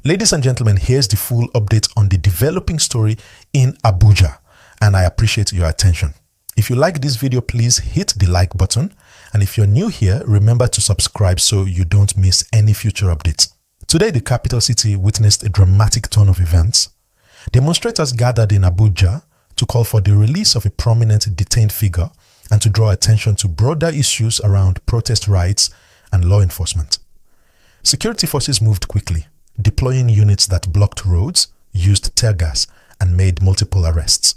Ladies and gentlemen, here's the full update on the developing story in Abuja, and I appreciate your attention. If you like this video, please hit the like button, and if you're new here, remember to subscribe so you don't miss any future updates. Today, the capital city witnessed a dramatic turn of events. Demonstrators gathered in Abuja to call for the release of a prominent detained figure and to draw attention to broader issues around protest rights and law enforcement. Security forces moved quickly, deploying units that blocked roads, used tear gas, and made multiple arrests.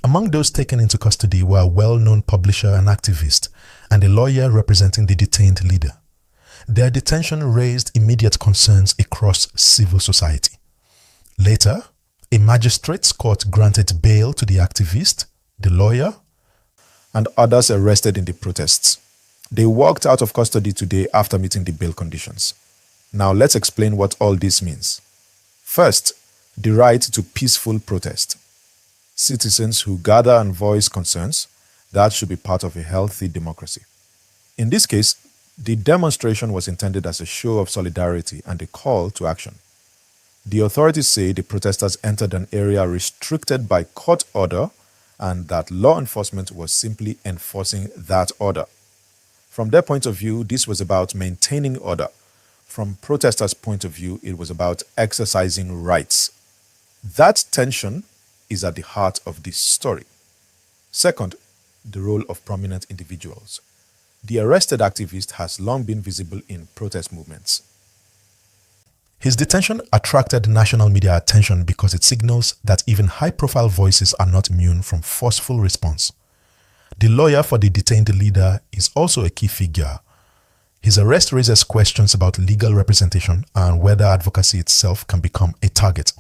Among those taken into custody were a well-known publisher and activist and a lawyer representing the detained leader. Their detention raised immediate concerns across civil society. Later, a magistrate's court granted bail to the activist, the lawyer, and others arrested in the protests. They walked out of custody today after meeting the bail conditions. Now let's explain what all this means. First, the right to peaceful protest. Citizens who gather and voice concerns, that should be part of a healthy democracy. In this case, the demonstration was intended as a show of solidarity and a call to action. The authorities say the protesters entered an area restricted by court order and that law enforcement was simply enforcing that order. From their point of view, this was about maintaining order. From protesters' point of view, it was about exercising rights. That tension is at the heart of this story. Second, the role of prominent individuals. The arrested activist has long been visible in protest movements. His detention attracted national media attention because it signals that even high-profile voices are not immune from forceful response. The lawyer for the detained leader is also a key figure. His arrest raises questions about legal representation and whether advocacy itself can become a target.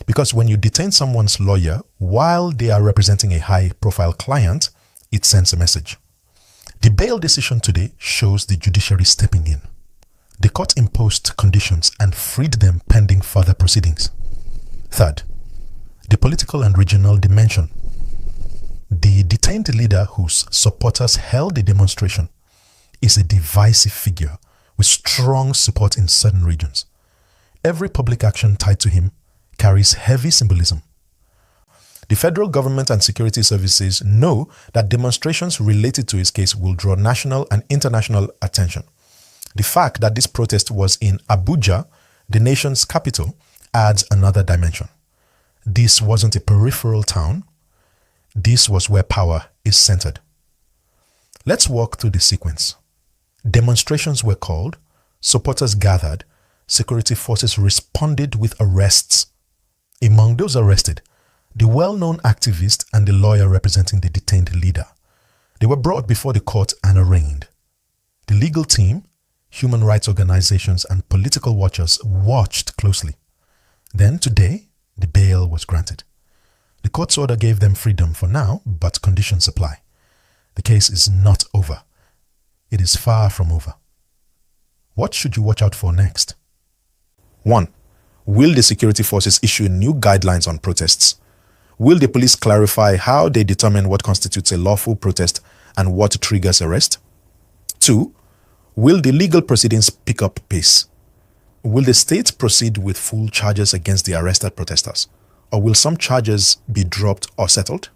Because when you detain someone's lawyer while they are representing a high-profile client, it sends a message. The bail decision today shows the judiciary stepping in. The court imposed conditions and freed them pending further proceedings. Third, the political and regional dimension. The detained leader whose supporters held the demonstration is a divisive figure with strong support in certain regions. Every public action tied to him carries heavy symbolism. The federal government and security services know that demonstrations related to his case will draw national and international attention. The fact that this protest was in Abuja, the nation's capital, adds another dimension. This wasn't a peripheral town. This was where power is centered. Let's walk through the sequence. Demonstrations were called, supporters gathered, security forces responded with arrests. Among those arrested, the well-known activist and the lawyer representing the detained leader. They were brought before the court and arraigned. The legal team, human rights organizations, and political watchers watched closely. Then today, the bail was granted. The court's order gave them freedom for now, but conditions apply. The case is not over. It is far from over. What should you watch out for next? 1. Will the security forces issue new guidelines on protests? Will the police clarify how they determine what constitutes a lawful protest and what triggers arrest? 2. Will the legal proceedings pick up pace? Will the state proceed with full charges against the arrested protesters? Or will some charges be dropped or settled?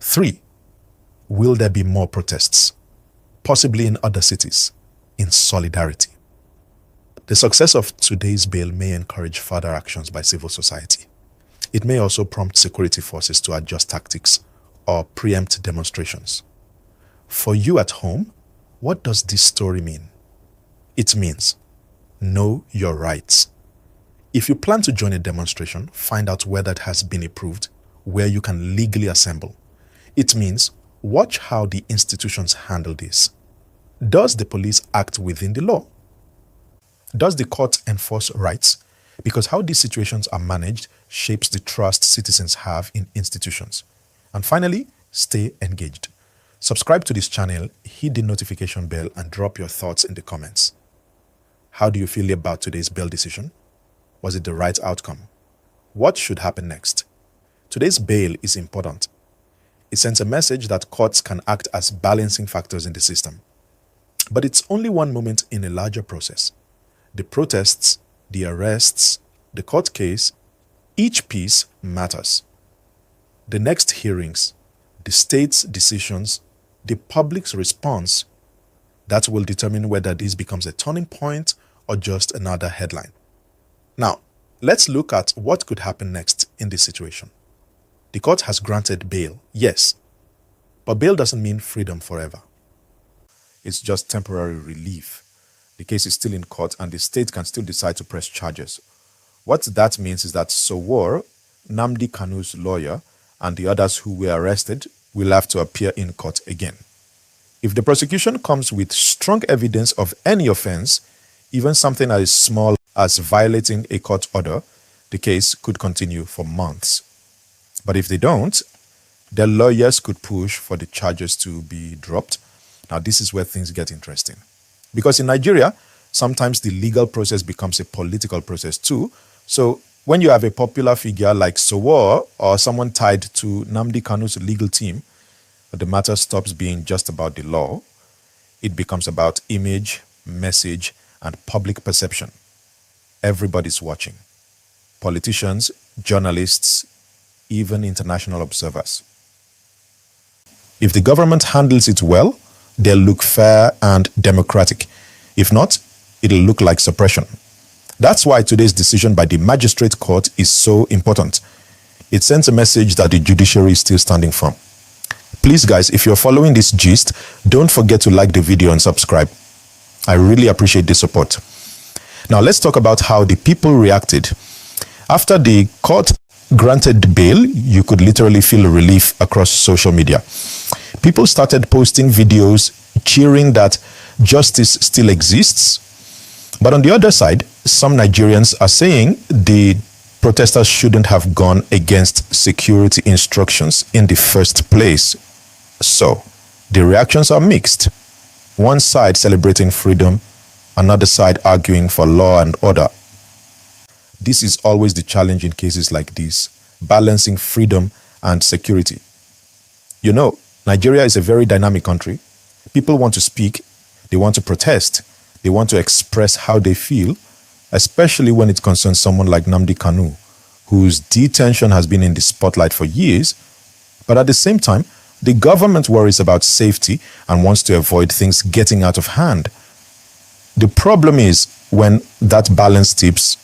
3. Will there be more protests? Possibly in other cities, in solidarity. The success of today's bail may encourage further actions by civil society. It may also prompt security forces to adjust tactics or preempt demonstrations. For you at home, what does this story mean? It means know your rights. If you plan to join a demonstration, find out whether it has been approved, where you can legally assemble. It means watch how the institutions handle this. Does the police act within the law? Does the court enforce rights? Because how these situations are managed shapes the trust citizens have in institutions. And finally, stay engaged. Subscribe to this channel, hit the notification bell, and drop your thoughts in the comments. How do you feel about today's bail decision? Was it the right outcome? What should happen next? Today's bail is important. It sends a message that courts can act as balancing factors in the system. But it's only one moment in a larger process. The protests, the arrests, the court case, each piece matters. The next hearings, the state's decisions, the public's response, that will determine whether this becomes a turning point or just another headline. Now, let's look at what could happen next in this situation. The court has granted bail, yes, but bail doesn't mean freedom forever. It's just temporary relief. The case is still in court and the state can still decide to press charges. What that means is that Sowore, Nnamdi Kanu's lawyer, and the others who were arrested will have to appear in court again. If the prosecution comes with strong evidence of any offense, even something as small as violating a court order, the case could continue for months. But if they don't, their lawyers could push for the charges to be dropped. Now, this is where things get interesting. Because in Nigeria, sometimes the legal process becomes a political process too. So when you have a popular figure like Sowore or someone tied to Nnamdi Kanu's legal team, the matter stops being just about the law. It becomes about image, message, and public perception. Everybody's watching. Politicians, journalists, even international observers. If the government handles it well, they'll look fair and democratic. If not, it'll look like suppression. That's why today's decision by the magistrate court is so important. It sends a message that the judiciary is still standing firm. Please guys, if you're following this gist, don't forget to like the video and subscribe. I really appreciate the support. Now let's talk about how the people reacted. After the court granted bail, you could literally feel relief across social media. People started posting videos cheering that justice still exists. But on the other side, some Nigerians are saying the protesters shouldn't have gone against security instructions in the first place. So, the reactions are mixed. One side celebrating freedom, another side arguing for law and order. This is always the challenge in cases like this, balancing freedom and security. You know, Nigeria is a very dynamic country. People want to speak, they want to protest, they want to express how they feel, especially when it concerns someone like Nnamdi Kanu, whose detention has been in the spotlight for years. But at the same time, the government worries about safety and wants to avoid things getting out of hand. The problem is when that balance tips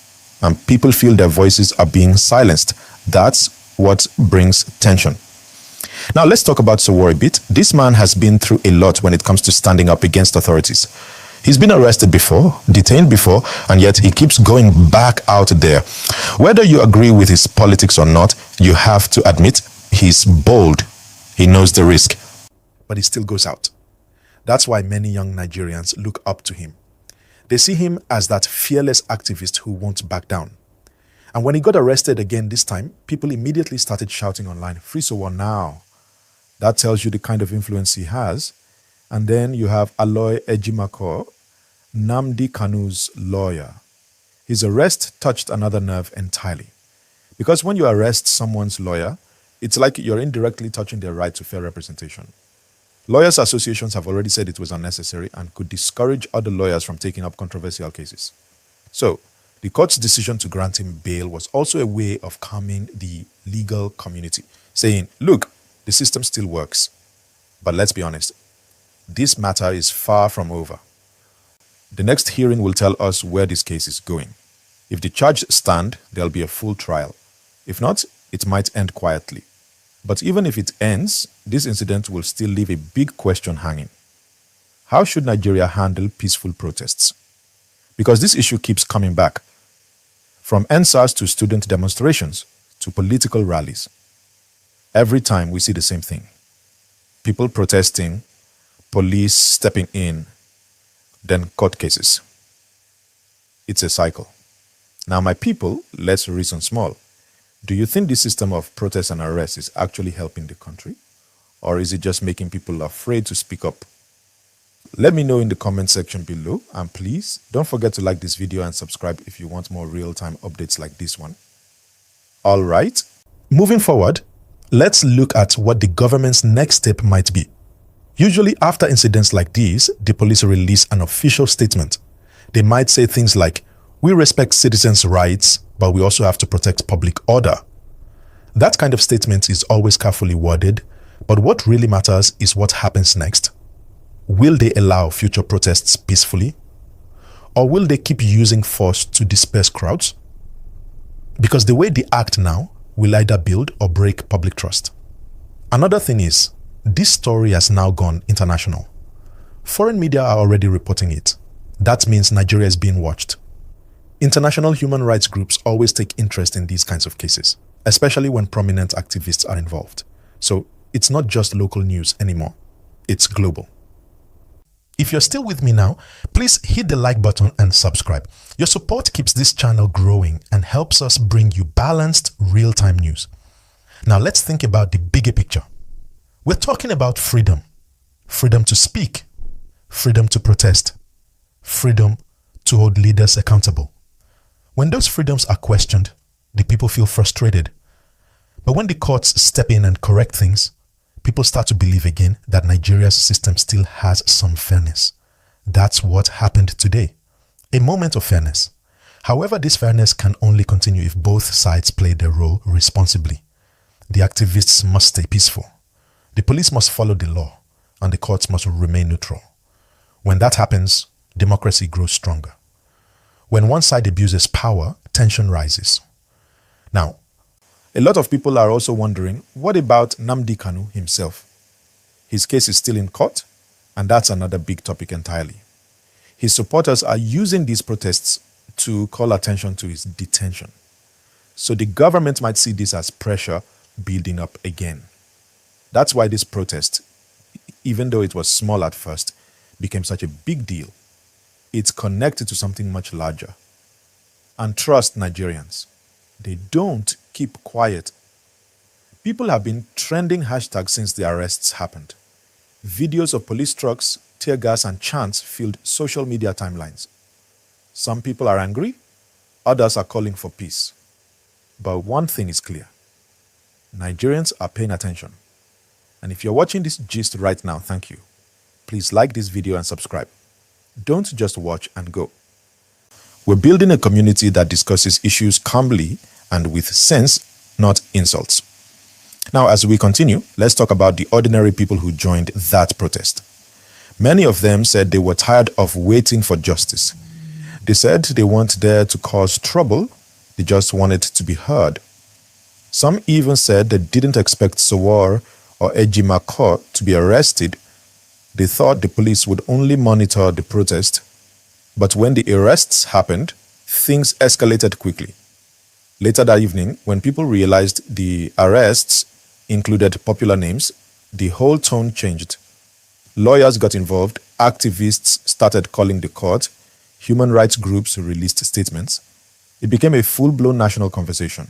and people feel their voices are being silenced. That's what brings tension. Now let's talk about Sowore a bit. This man has been through a lot when it comes to standing up against authorities. He's been arrested before, detained before, and yet he keeps going back out there. Whether you agree with his politics or not, you have to admit he's bold. He knows the risk, but he still goes out. That's why many young Nigerians look up to him. They see him as that fearless activist who won't back down. And when he got arrested again this time, people immediately started shouting online, "Free Sowore now." That tells you the kind of influence he has. And then you have Aloy Ejimakor, Nnamdi Kanu's lawyer. His arrest touched another nerve entirely. Because when you arrest someone's lawyer, it's like you're indirectly touching their right to fair representation. Lawyers' associations have already said it was unnecessary and could discourage other lawyers from taking up controversial cases. So, the court's decision to grant him bail was also a way of calming the legal community, saying, look, the system still works. But let's be honest, this matter is far from over. The next hearing will tell us where this case is going. If the charges stand, there'll be a full trial. If not, it might end quietly. But even if it ends, this incident will still leave a big question hanging. How should Nigeria handle peaceful protests? Because this issue keeps coming back. From EndSARS to student demonstrations to political rallies. Every time we see the same thing. People protesting, police stepping in, then court cases. It's a cycle. Now, my people, let's reason small. Do you think this system of protest and arrest is actually helping the country? Or is it just making people afraid to speak up? Let me know in the comment section below, and please don't forget to like this video and subscribe if you want more real-time updates like this one. All right, moving forward, let's look at what the government's next step might be. Usually after incidents like these, the police release an official statement. They might say things like, We respect citizens' rights, but we also have to protect public order. That kind of statement is always carefully worded, but what really matters is what happens next. Will they allow future protests peacefully? Or will they keep using force to disperse crowds? Because the way they act now will either build or break public trust. Another thing is, this story has now gone international. Foreign media are already reporting it. That means Nigeria is being watched. International human rights groups always take interest in these kinds of cases, especially when prominent activists are involved. So it's not just local news anymore, it's global. If you're still with me now, please hit the like button and subscribe. Your support keeps this channel growing and helps us bring you balanced, real-time news. Now let's think about the bigger picture. We're talking about freedom. Freedom to speak. Freedom to protest. Freedom to hold leaders accountable. When those freedoms are questioned, the people feel frustrated. But when the courts step in and correct things, people start to believe again that Nigeria's system still has some fairness. That's what happened today. A moment of fairness. However, this fairness can only continue if both sides play their role responsibly. The activists must stay peaceful. The police must follow the law, and the courts must remain neutral. When that happens, democracy grows stronger. When one side abuses power, tension rises. Now, a lot of people are also wondering, what about Nnamdi Kanu himself? His case is still in court, and that's another big topic entirely. His supporters are using these protests to call attention to his detention. So the government might see this as pressure building up again. That's why this protest, even though it was small at first, became such a big deal. It's connected to something much larger. And trust Nigerians. They don't keep quiet. People have been trending hashtags since the arrests happened. Videos of police trucks, tear gas, and chants filled social media timelines. Some people are angry, others are calling for peace. But one thing is clear. Nigerians are paying attention. And if you're watching this gist right now, thank you. Please like this video and subscribe. Don't just watch and go. We're building a community that discusses issues calmly and with sense, not insults. Now, as we continue, let's talk about the ordinary people who joined that protest. Many of them said they were tired of waiting for justice. They said they weren't there to cause trouble, they just wanted to be heard. Some even said they didn't expect Sowore or Ejimako to be arrested. They thought the police would only monitor the protest. But when the arrests happened, things escalated quickly. Later that evening, when people realized the arrests included popular names, the whole tone changed. Lawyers got involved, activists started calling the court, human rights groups released statements. It became a full-blown national conversation.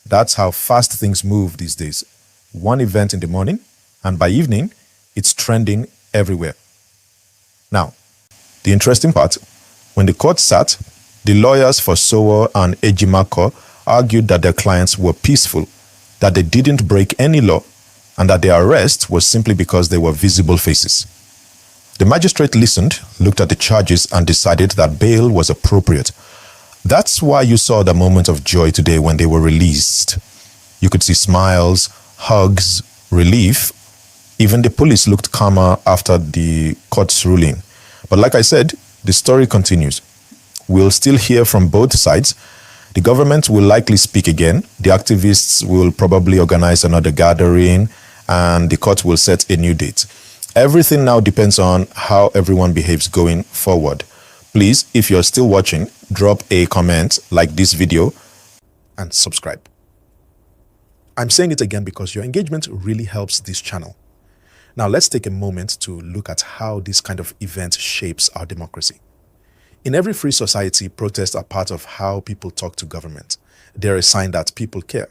That's how fast things move these days. One event in the morning, and by evening, it's trending everywhere. Now, the interesting part, when the court sat, the lawyers for Sowore and Ejimako argued that their clients were peaceful, that they didn't break any law, and that their arrest was simply because they were visible faces. The magistrate listened, looked at the charges, and decided that bail was appropriate. That's why you saw the moment of joy today when they were released. You could see smiles, hugs, relief. Even the police looked calmer after the court's ruling. But like I said, the story continues. We'll still hear from both sides. The government will likely speak again. The activists will probably organize another gathering, and the court will set a new date. Everything now depends on how everyone behaves going forward. Please, if you're still watching, drop a comment, like this video, and subscribe. I'm saying it again because your engagement really helps this channel. Now let's take a moment to look at how this kind of event shapes our democracy. In every free society, protests are part of how people talk to government. They're a sign that people care.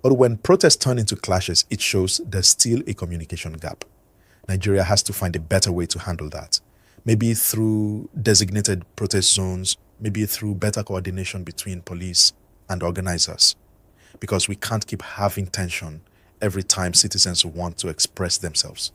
But when protests turn into clashes, it shows there's still a communication gap. Nigeria has to find a better way to handle that. Maybe through designated protest zones, maybe through better coordination between police and organizers. Because we can't keep having tension every time citizens want to express themselves.